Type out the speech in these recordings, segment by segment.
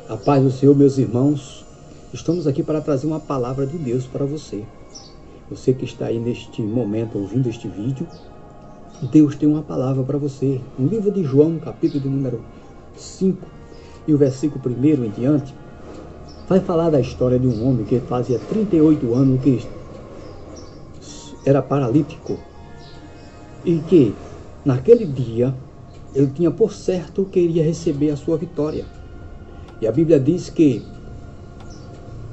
A paz do Senhor, meus irmãos. Estamos aqui para trazer uma palavra de Deus para você. Você que está aí neste momento ouvindo este vídeo, Deus tem uma palavra para você. No livro de João, capítulo de número 5, e o versículo 1 em diante, vai falar da história de um homem que fazia 38 anos que era paralítico e que naquele dia ele tinha por certo que iria receber a sua vitória. E a Bíblia diz que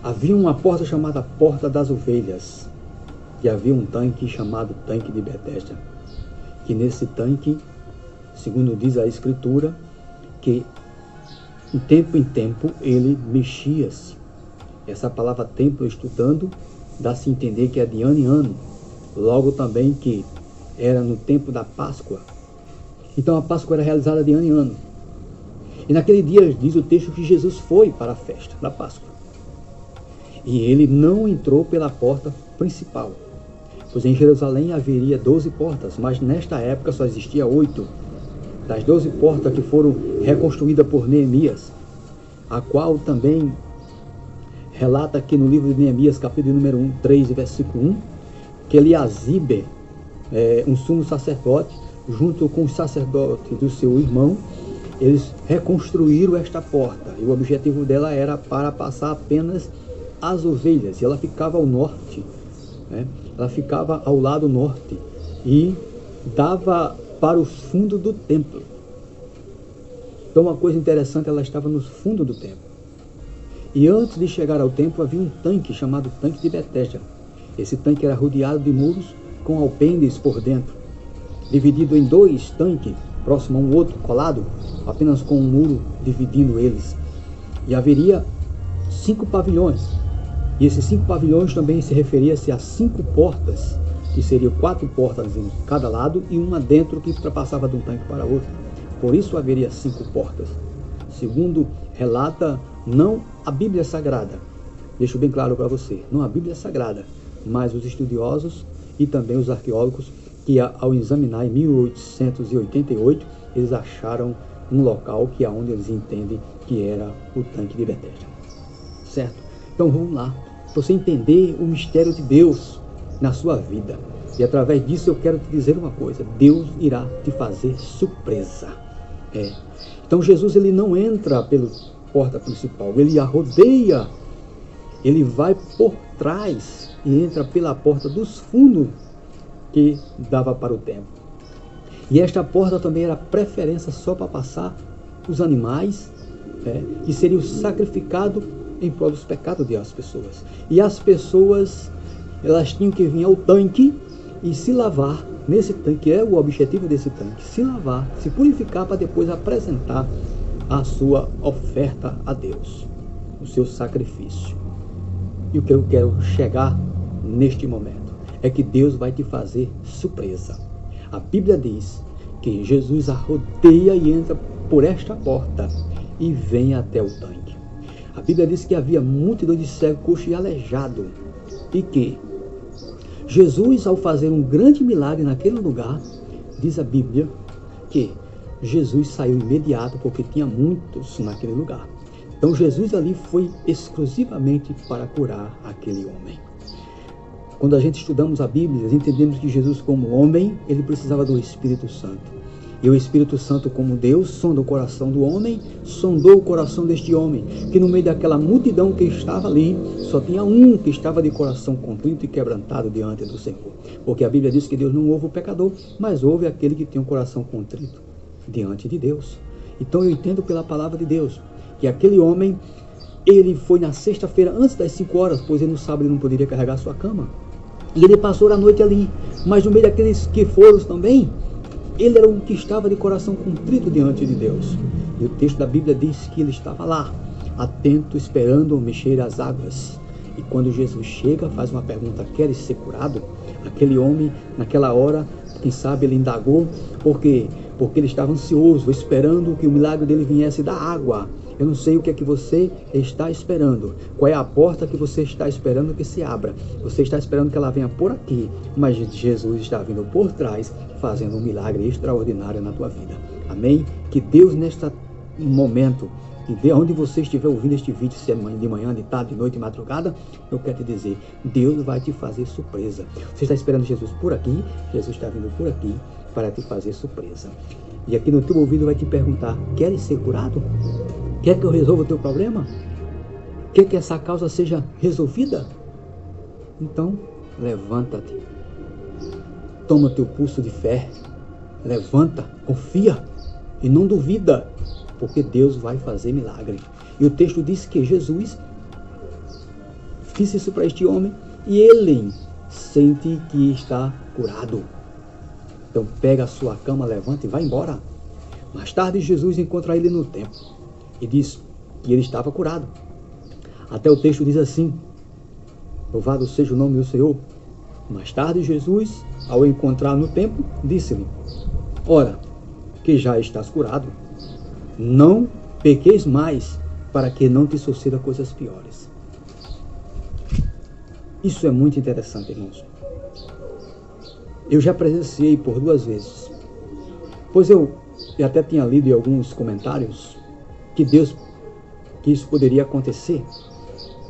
havia uma porta chamada Porta das Ovelhas e havia um tanque chamado Tanque de Betesda, que nesse tanque, segundo diz a Escritura, que de tempo em tempo ele mexia-se. Essa palavra tempo, estudando, dá-se a entender que é de ano em ano, logo também que era no tempo da Páscoa. Então a Páscoa era realizada de ano em ano. E naquele dia diz o texto que Jesus foi para a festa da Páscoa. E ele não entrou pela porta principal, pois em Jerusalém haveria 12 portas, mas nesta época só existia 8. Das 12 portas que foram reconstruídas por Neemias, a qual também relata aqui no livro de Neemias, capítulo número 3, versículo 1, que Eliasibe, um sumo sacerdote, junto com os sacerdotes do seu irmão, eles reconstruíram esta porta, e o objetivo dela era para passar apenas as ovelhas, e ela ficava ao norte, né? Ela ficava ao lado norte, e dava para o fundo do templo. Então uma coisa interessante, ela estava no fundo do templo. E antes de chegar ao templo havia um tanque chamado Tanque de Betesda. Esse tanque era rodeado de muros com alpendes por dentro, dividido em 2 tanques, próximo a um outro, colado, apenas com um muro dividindo eles. E haveria 5 pavilhões. E esses 5 pavilhões também se referia-se a 5 portas, que seriam 4 portas em cada lado e uma dentro que ultrapassava de um tanque para outro. Por isso haveria 5 portas. Segundo relata, não a Bíblia Sagrada, deixo bem claro para você, não a Bíblia Sagrada, mas os estudiosos e também os arqueólogos, que ao examinar em 1888, eles acharam um local que é onde eles entendem que era o Tanque de Betesda. Certo? Então vamos lá, para você entender o mistério de Deus na sua vida. E através disso eu quero te dizer uma coisa: Deus irá te fazer surpresa. Então Jesus, ele não entra pela porta principal, ele a rodeia, ele vai por trás e entra pela porta dos fundos que dava para o templo. E esta porta também era preferência só para passar os animais, que seriam sacrificados em prol dos pecados das pessoas. E as pessoas, elas tinham que vir ao tanque e se lavar nesse tanque, é o objetivo desse tanque, se lavar, se purificar para depois apresentar a sua oferta a Deus, o seu sacrifício. E o que eu quero chegar neste momento é que Deus vai te fazer surpresa. A Bíblia diz que Jesus a rodeia e entra por esta porta e vem até o tanque. A Bíblia diz que havia multidão de cego, coxo e aleijado, e que Jesus, ao fazer um grande milagre naquele lugar, diz a Bíblia que Jesus saiu imediato porque tinha muitos naquele lugar. Então Jesus ali foi exclusivamente para curar aquele homem. Quando a gente estudamos a Bíblia, entendemos que Jesus, como homem, ele precisava do Espírito Santo. E o Espírito Santo, como Deus, sonda o coração do homem, sondou o coração deste homem, que no meio daquela multidão que estava ali, só tinha um que estava de coração contrito e quebrantado diante do Senhor. Porque a Bíblia diz que Deus não ouve o pecador, mas ouve aquele que tem um coração contrito diante de Deus. Então eu entendo pela palavra de Deus que aquele homem, ele foi na sexta-feira antes das 5 horas, pois ele no sábado não poderia carregar sua cama. E ele passou a noite ali, mas no meio daqueles que foram também, ele era um que estava de coração contrito diante de Deus. E o texto da Bíblia diz que ele estava lá, atento, esperando mexer as águas. E quando Jesus chega, faz uma pergunta: queres ser curado? Aquele homem, naquela hora, quem sabe ele indagou, porque ele estava ansioso, esperando que o milagre dele viesse da água. Eu não sei o que é que você está esperando. Qual é a porta que você está esperando que se abra? Você está esperando que ela venha por aqui, mas Jesus está vindo por trás, fazendo um milagre extraordinário na tua vida. Amém? Que Deus, neste momento, que de onde você estiver ouvindo este vídeo, se é de manhã, de tarde, de noite, de madrugada, eu quero te dizer, Deus vai te fazer surpresa. Você está esperando Jesus por aqui, Jesus está vindo por aqui para te fazer surpresa. E aqui no teu ouvido vai te perguntar, queres ser curado? Quer que eu resolva o teu problema? Quer que essa causa seja resolvida? Então, levanta-te. Toma teu pulso de fé. Levanta, confia e não duvida, porque Deus vai fazer milagre. E o texto diz que Jesus fez isso para este homem e ele sente que está curado. Então pega a sua cama, levanta e vai embora. Mais tarde Jesus encontra ele no templo e diz que ele estava curado. Até o texto diz assim, louvado seja o nome do Senhor. Mais tarde Jesus, ao encontrar no templo, disse-lhe, ora, que já estás curado, não pequeis mais, para que não te suceda coisas piores. Isso é muito interessante, irmãos. Eu já presenciei por 2 vezes, pois eu até tinha lido em alguns comentários que isso poderia acontecer,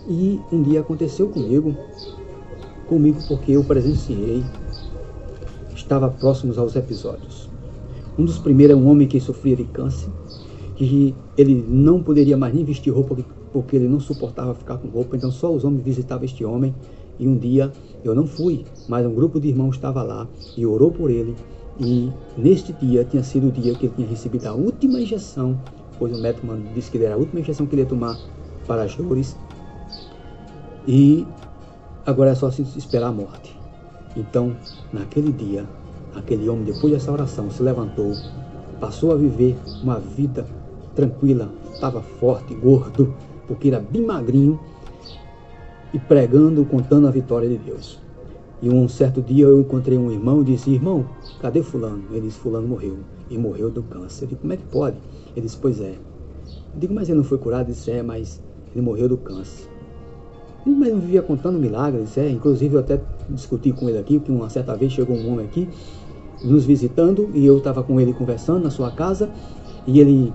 e um dia aconteceu comigo porque eu presenciei, estava próximos aos episódios. Um dos primeiros é um homem que sofria de câncer, que ele não poderia mais nem vestir roupa porque ele não suportava ficar com roupa, então só os homens visitavam este homem. E um dia eu não fui, mas um grupo de irmãos estava lá e orou por ele. E neste dia tinha sido o dia que ele tinha recebido a última injeção, pois o médico disse que era a última injeção que ele ia tomar para as dores. E agora é só se esperar a morte. Então, naquele dia, aquele homem, depois dessa oração, se levantou, passou a viver uma vida tranquila, estava forte, gordo, porque era bem magrinho, e pregando, contando a vitória de Deus. E um certo dia eu encontrei um irmão e disse, irmão, cadê fulano? Ele disse, fulano morreu, e morreu do câncer. Eu disse, como é que pode? Ele disse, pois é. Eu digo, mas ele não foi curado? Ele disse, mas ele morreu do câncer. Eu disse, mas não vivia contando milagres? Ele disse, inclusive eu até discuti com ele aqui, que uma certa vez chegou um homem aqui, nos visitando, e eu estava com ele conversando na sua casa, e ele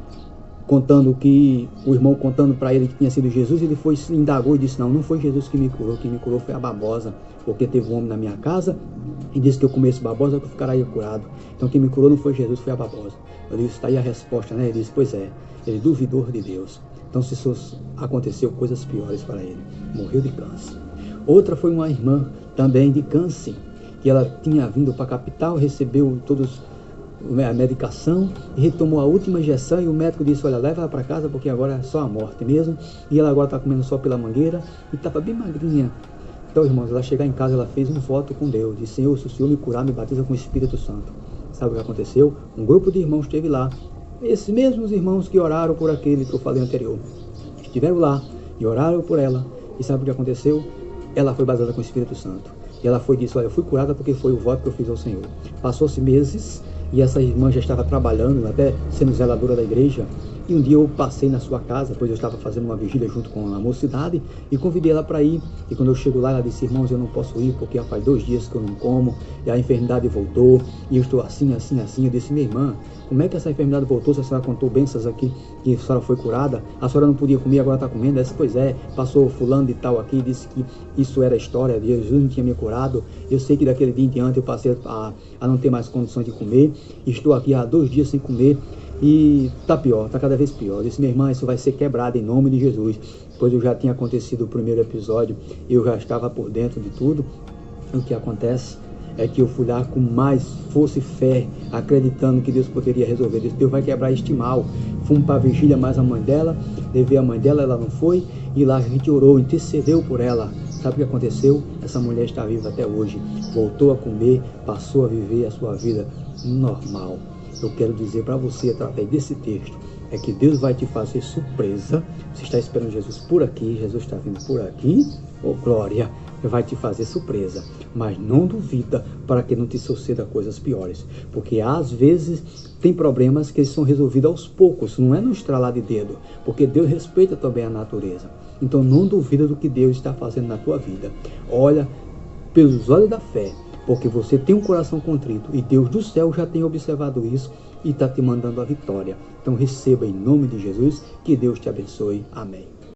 contando que, o irmão contando para ele que tinha sido Jesus, ele foi, indagou e disse, não foi Jesus que me curou, quem me curou foi a babosa, porque teve um homem na minha casa, e disse que eu comesse babosa, que eu ficaria curado. Então quem me curou não foi Jesus, foi a babosa. Eu disse, está aí a resposta, né? Ele disse, pois é, ele duvidou de Deus. Então se isso aconteceu coisas piores para ele, morreu de câncer. Outra foi uma irmã, também de câncer, que ela tinha vindo para a capital, recebeu todos a medicação e retomou a última injeção, e o médico disse, olha, leva ela para casa porque agora é só a morte mesmo, e ela agora está comendo só pela mangueira e estava bem magrinha. Então, irmãos, ela chegar em casa, ela fez um voto com Deus, disse, Senhor, se o Senhor me curar, me batiza com o Espírito Santo. Sabe o que aconteceu? Um grupo de irmãos esteve lá, esses mesmos irmãos que oraram por aquele que eu falei anterior, estiveram lá e oraram por ela, e sabe o que aconteceu? Ela foi batizada com o Espírito Santo. E ela foi e disse, olha, eu fui curada porque foi o voto que eu fiz ao Senhor. Passou-se meses, e essa irmã já estava trabalhando, até sendo zeladora da igreja, e um dia eu passei na sua casa, pois eu estava fazendo uma vigília junto com a mocidade, e convidei ela para ir, e quando eu chego lá, ela disse, irmãos, eu não posso ir, porque já faz 2 dias que eu não como, e a enfermidade voltou, e eu estou assim. Eu disse, minha irmã, como é que essa enfermidade voltou, se a senhora contou bênçãos aqui, que a senhora foi curada, a senhora não podia comer, agora está comendo? Ela disse, pois é, passou fulano de tal aqui, disse que isso era história, Jesus não tinha me curado, eu sei que daquele dia em diante eu passei a não ter mais condições de comer, estou aqui há 2 dias sem comer, e está pior, está cada vez pior. Eu disse, minha irmã, isso vai ser quebrado em nome de Jesus, pois eu já tinha acontecido o primeiro episódio, eu já estava por dentro de tudo. O que acontece é que eu fui lá com mais força e fé, acreditando que Deus poderia resolver. Deus vai quebrar este mal. Fomos para a vigília mais a mãe dela, levei a mãe dela, ela não foi, e lá a gente orou, intercedeu por ela. Sabe o que aconteceu? Essa mulher está viva até hoje, voltou a comer, passou a viver a sua vida normal. Eu quero dizer para você, através desse texto, é que Deus vai te fazer surpresa. Você está esperando Jesus por aqui, Jesus está vindo por aqui, oh glória, vai te fazer surpresa, mas não duvida para que não te suceda coisas piores, porque às vezes tem problemas que são resolvidos aos poucos, não é no estralar de dedo, porque Deus respeita também a natureza. Então não duvida do que Deus está fazendo na tua vida. Olha pelos olhos da fé, porque você tem um coração contrito, e Deus do céu já tem observado isso, e está te mandando a vitória. Então receba em nome de Jesus, que Deus te abençoe. Amém.